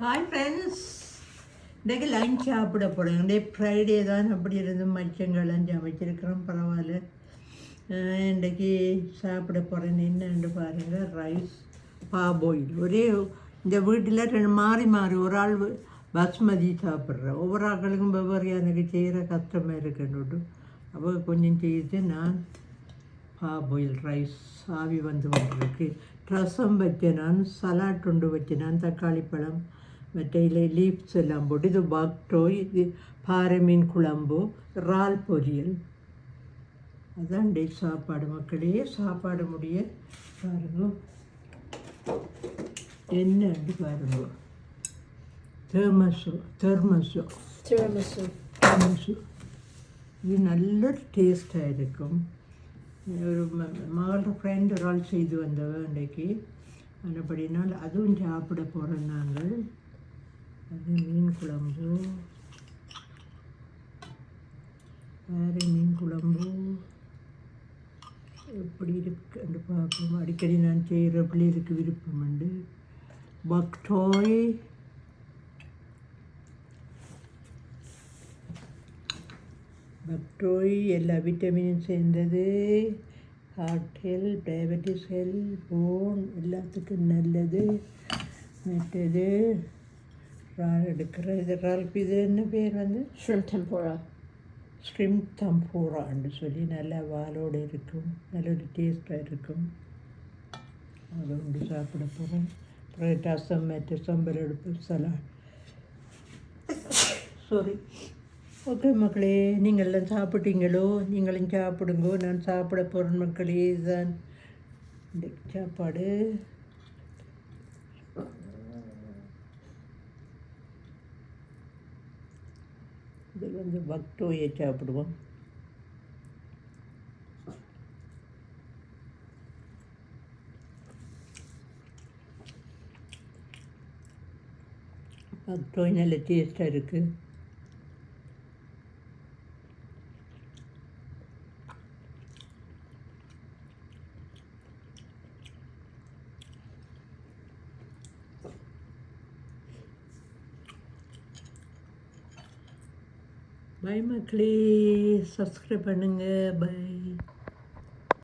Hi friends, இன்றைக்கு lunch சாப்பிட போகிறேன். இன்றைக்கு ஃப்ரைடே தான், அப்படி இருந்து மச்சங்கள்லாம் சமைச்சிருக்கிறோம், பரவாயில்ல. இன்றைக்கு சாப்பிட போகிறேன் என்னன்னு பாருங்கள். ரைஸ் பாபாயில் ஒரே இந்த வீட்டில் ரெண்டு மாறி மாறி ஒரு ஆள் பாஸ்மதி சாப்பிட்றேன். ஒவ்வொரு ஆட்களுக்கும் வெவ்வேறு எனக்கு செய்கிற கஷ்டமாக இருக்குன்னு அப்போ கொஞ்சம் செய்து நான் பாபாயில் ரைஸ் ஆவி வந்து கொண்டிருக்கு. ரசம் வச்சேன், நான் சலாட் ஒன்று வச்சேன், நான் தக்காளி பழம் மற்ற லீவ்ஸ் எல்லாம் போட்டு. இது பக்டோய், இது பாறை மீன் குழம்பு, இறால் பொரியல். அதான் டே சாப்பாடு மக்களே. சாப்பாடு முடிய பாருங்க என்னன்னு பாருங்க. தெர்மஸு இது நல்ல டேஸ்டாக இருக்கும். ஒரு மகளோட ஃப்ரெண்ட் ஒரு ஆள் செய்து வந்தவ அன்றைக்கு. அப்படினால் அதுவும் சாப்பிட போகிறோம் நாங்கள். அது மீன் குழம்பு, வேறு மீன் குழம்பு எப்படி இருக்குன்னு பார்ப்போம். அடிக்கடி நான் செய்கிற பிள்ளைகளுக்கு விருப்பம் உண்டு. பக்டோய், எல்லா விட்டமினும் சேர்ந்தது. Heart health, diabetes health, bone எல்லாத்துக்கும் நல்லது. மற்றது இறால் எடுக்கிறேன். இது இறாலுக்கு இது என்ன பேர் வந்து ஸ்ட்ரிம் தம்பூரான்னு சொல்லி நல்லா வாலோடு இருக்கும், நல்ல ஒரு டேஸ்ட்டாக இருக்கும். அதை ஒன்று சாப்பிட போகிறோம். அப்புறம் ரசம், மற்ற சம்பல் எடுப்பு, சலாட். சாரி. ஓகே மக்களே, நீங்களெல்லாம் சாப்பிட்டீங்களோ? நீங்களும் சாப்பிடுங்கோ. நான் சாப்பிட போகிறேன் மக்களே. இதுதான் இந்த சாப்பாடு. இதில் வந்து பக்டோயை சாப்பிடுவோம். பக்டோய் நல்ல டேஸ்ட்டாக இருக்குது. பை மக்களே, சப்ஸ்கிரைப் பண்ணுங்கள். பை.